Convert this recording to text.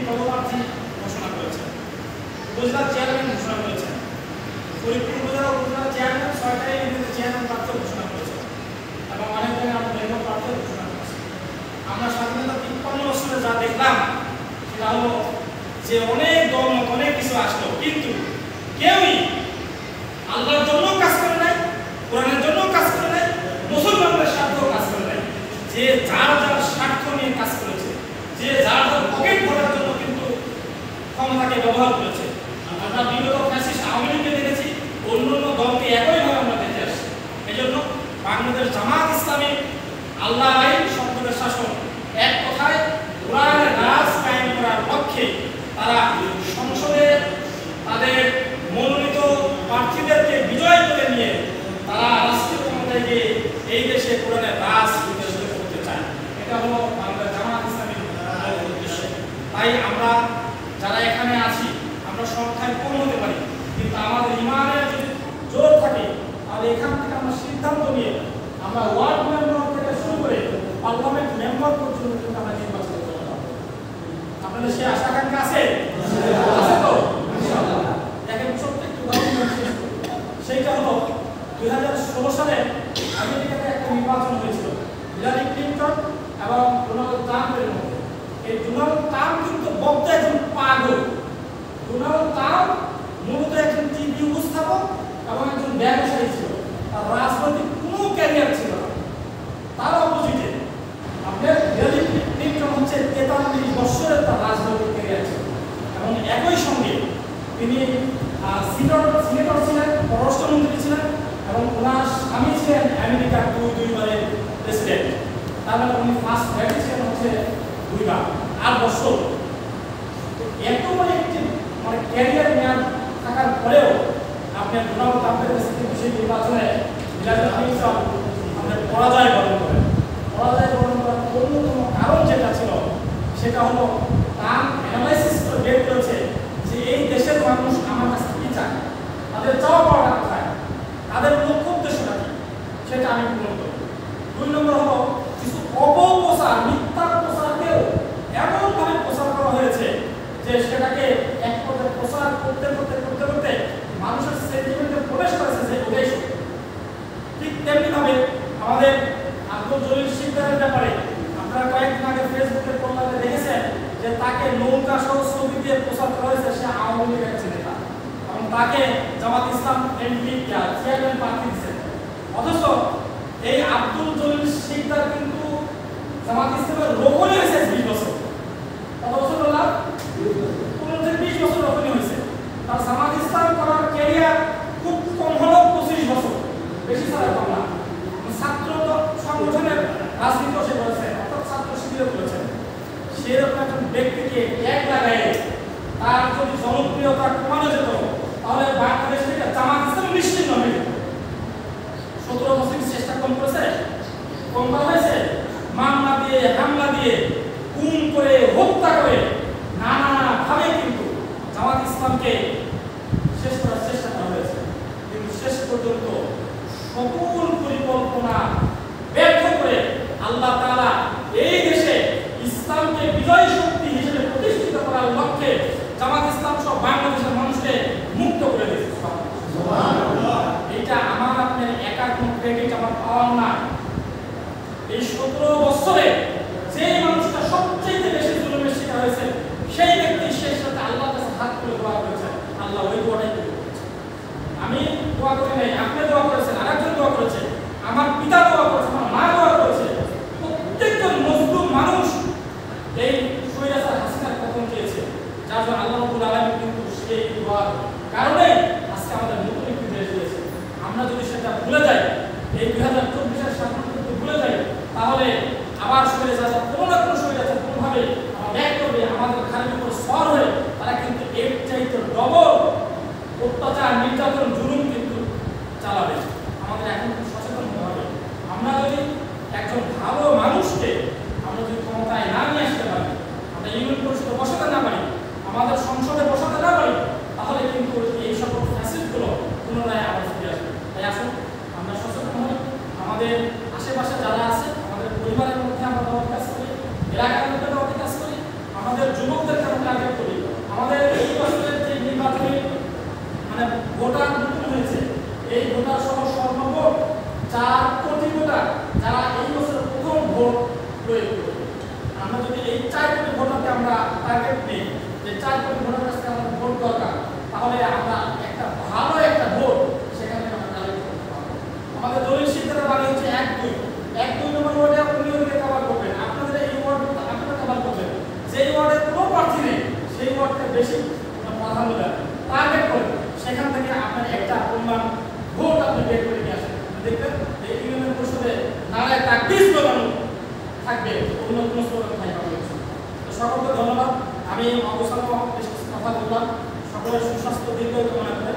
পদপ্রার্থী ঘোষণা করেছেন, উপজেলা চেয়ারম্যান ঘোষণা করেছেন, ফরিদপুর উপজেলা চেয়ারম্যান, 6টা ইউনিয়নের চেয়ারম্যান প্রার্থী ঘোষণা করেছেন এবং অনেক জায়গায় আমরা মেম্বার প্রার্থী ঘোষণা করেছি। আমরা স্বাধীনতা 53 বছরে যা দেখলাম সেটা হলো যে অনেক দল অনেক কিছু আসলো, কিন্তু কেউই আল্লাহর জন্য কাজ করে নাই, কোরআনের জন্য কাজ করে নাই, মুসলমানদের স্বার্থেও কাজ করে নাই। যে যার যার স্বার্থ নিয়ে কাজ করেছে, যে যার যার পকেট ভরার জন্য কিন্তু ক্ষমতাকে ব্যবহার করেছে। আমরা বিগত ফ্যাসিস্ট আওয়ামী লীগকে দেখেছি, অন্যান্য দলকে একইভাবে আমরা দেখে আসছি। এই জন্য বাংলাদেশ জামাত ইসলামী আল্লাহ আইন সম্পদের শাসন, এক কথায় কোরআনের রাজ কায়েম করার লক্ষ্যে তারা সংসদে তাদের মনোনীত প্রার্থীদেরকে বিজয় করে নিয়ে তারা রাষ্ট্রীয় ক্ষমতায় গিয়ে এই দেশে কোরআনের রাজ করতে চায়। এটা হলো বাংলাদেশ জামাত ইসলামীর উদ্দেশ্য। তাই আমরা যারা এখানে আছি, আমরা সংখ্যায় কম হতে পারি, কিন্তু আমাদের ইমানের যদি জোর থাকে তাহলে এখান থেকে আমরা সিদ্ধান্ত নিয়ে আমরা ওয়ার্ড মেম্বার থেকে শুরু করে পার্লামেন্ট মেম্বার পর্যন্ত কিন্তু আমরা নির্বাচিত করতে পারবো। আপনাদের সেই আশা আকাঙ্ক্ষা আছে? আছে তো? দেখেন ছোট্ট একটু উদাহরণ সেইটা হলো 2016 সালে আমেরিকাতে একটা নির্বাচন হয়েছিল হিলারি ক্লিনটন এবং ডোনাল্ড ট্রাম্পের মধ্যে। এই ডোনাল্ড ট্রাম্প কিন্তু বক্তা একজন পাগল। ডোনাল্ড ট্রাম্প মূলত একজন টিভি উপস্থাপক এবং একজন ব্যবসায়ী ছিল, তার রাজনৈতিক কোনো ক্যারিয়ার ছিল না। তার অপোজিটে আপনার হিলারি ক্লিনটন হচ্ছে 43 বছরের তার রাজনৈতিক ক্যারিয়ার ছিল এবং একই সঙ্গে তিনি সিনেটর ছিলেন, পররাষ্ট্রমন্ত্রী ছিলেন এবং ওনার স্বামী ছিলেন আমেরিকার দুইবারের প্রেসিডেন্ট। তার মানে উনি ফার্স্ট লেডি ছিলেন হচ্ছে 2বার, 8 বছর। এত বড় একটি মানে ক্যারিয়ার মেয়াদ থাকার পরেও আপনার ডোনাল্ড ট্রাম্পের কাছে সেই নির্বাচনে হিলারি ক্লিনটন আপনার পরাজয় বরণ করেন। পরাজয় বরণ করার অন্যতম কারণ যেটা ছিল সেটা হলো তার অ্যানালাইসিস করে বের করেছে যে এই দেশের মানুষ আমার কাছে কি চায়, তাদের চাওয়া পাওয়াটা কোথায়, তাদের লক্ষ্য উদ্দেশ্যটা কি, সেটা আমি পূরণ করি। 2 নম্বর হলো কিছু অপপ্রচার, মিথ্যা প্রচারকেও এমনভাবে প্রচার করা হয়েছে যে সেটাকে এক পর্যায়ে প্রচার করতে করতে করতে করতে মানুষের সেন্টিমেন্টে প্রবেশ করেছে যে ওটাই সত্য। ঠিক তেমনিভাবে আমাদের আব্দুল জলিল শিকদারের ব্যাপারে আপনারা কয়েকদিন আগে ফেসবুকে কল্যাণে দেখেছেন যে তাকে নৌকা সহ ছবি দিয়ে প্রচার করা হয়েছে সে আওয়ামী লীগের একজন নেতা এবং তাকে জামাত ইসলাম এমপি চেয়ারম্যান প্রার্থী দিচ্ছেন। অথচ এই আব্দুল জলিল শিকদার কিন্তু জামাত ইসলামের রোপণী হয়েছে 20 বছর। কত বছর বললাম? 20 বছর রোপণী হয়েছে। তার জামাত ইসলাম করার ক্যারিয়ার খুব কম হলেও 25 বছর, বেশি ছাড়া কম না। ছাত্র সংগঠনের রাজনীতিও সে করেছে, অর্থাৎ ছাত্র শিবিরও করেছেন। সেরকম একজন ব্যক্তিকে এক লাগায় তার যদি জনপ্রিয়তা কমানো যেত তাহলে বাংলাদেশ থেকে জামাত ইসলাম নিশ্চিন্ন হয়ে যেত। 17 বছর চেষ্টা কম করেছে, কম করা হয়েছে। মামলা দিয়ে, হামলা দিয়ে, গুম করে, হত্যা করে নানাভাবে কিন্তু জামাত ইসলামকে শেষ করার চেষ্টা করা হয়েছে, কিন্তু শেষ পর্যন্ত সকল পরিকল্পনা ব্যর্থ করে আল্লাহ তাআলা এই দেশে ইসলামকে বিজয় শক্তি হিসেবে প্রতিষ্ঠিত করার লক্ষ্যে জামাত ইসলাম সহ বাংলাদেশের মানুষকে মুক্ত করে দিয়েছে। সুবহানাল্লাহ। এটা আমার আপনার একার কোনো ক্রেডিট আমার পাওয়ার না। এই 17 বছরে যে মানুষটা সবচেয়ে বেশি জুলুমের শিকার হয়েছে সেই ব্যক্তি শেষ সাথে আল্লাহর কাছে হাত তুলে দোয়া করেছে, আল্লাহ ওই দোয়াটাই কবুল করেছে। আমি দোয়া করি নাই, আপনি দোয়া করেছেন, আরেকজন দোয়া করেছে, আমার পিতা দোয়া করেছে, আমার মা দোয়া করেছে। প্রত্যেকজন মজলুম মানুষ এই স্বৈরাচার হাসিনার পতন চেয়েছে, যার জন্য আল্লাহ রাব্বুল আলামিন কিন্তু সেই দোয়ার কারণে আজকে আমাদের নতুন একটি দেশ দিয়েছে। আমরা যদি সেটা ভুলে যাই, এই 2024-এর স্বাধীনতা যদি ভুলে যাই, তাহলে আবার স্বৈরাচার কোনো না কোনো স্বৈরাচার কোনোভাবে ব্যাক করবে, আমাদের ঘাড়ের উপর সর হয়ে তারা কিন্তু এর চাইতে ডবল অত্যাচার, নির্যাতন, জুলুম কিন্তু চালাবে। আমাদের এখন খুব সচেতন হতে হবে। আমরা যদি একজন ভালো মানুষকে আমরা যদি ক্ষমতায় না নিয়ে আসতে পারি, আমরা ইউনিয়ন পরিষদে বসাতে না পারি, আমাদের সংসদে বসাতে না পারি, তাহলে কিন্তু এই সকল ফ্যাসিলিটিগুলো পুনরায় আবার ফিরে আসবে। তাই আসুন আমরা সচেতন হই, আমাদের আশেপাশে যারা আছে, আমাদের পরিবারের মধ্যে আমরা কাজ করি, এলাকার মধ্যে কাজ করি, আমাদের যুবকদের কাছে আমাদের এই বছরের যে নির্বাচনী মানে ভোটার নতুন হয়েছে, এই ভোটার সহ সর্বমোট 4 কোটি ভোটার যারা এই বছর প্রথম ভোট প্রয়োগ করবে। আমরা যদি এই 4 কোটি ভোটারকে আমরা টার্গেট নিই যে 4 কোটি ভোটারের কাছে আমাদের ভোট দরকার, তাহলে আমরা একটা ভালো একটা ভোট সেখানে আমরা কালেক্ট করতে পারবো। আমাদের দলীয় সিদ্ধান্তের মানে হচ্ছে 1-2 নম্বর ওয়ার্ডে আপনি নিয়মিত কভার করবেন, আপনাদের এই ওয়ার্ড আপনারা কভার করবেন, যেই ওয়ার্ডে কোনো প্রার্থী নেই সেই ওয়ার্ডটা বেশি প্রাধান্য দেন, টার্গেট করেন, সেখান থেকে আপনার একটা পরিমাণ ভোট আপনি বের করে নিয়ে আসেন। দেখবেন এই ইউনিয়ন পরিষদে নারায় তাকবীর স্লোগান থাকবে, অন্য কোনো স্লোগান থাকবে না। তো সকলকে ধন্যবাদ। আমি অবসর কথা বললাম, সকলের সুস্বাস্থ্য দীর্ঘ কামনা করে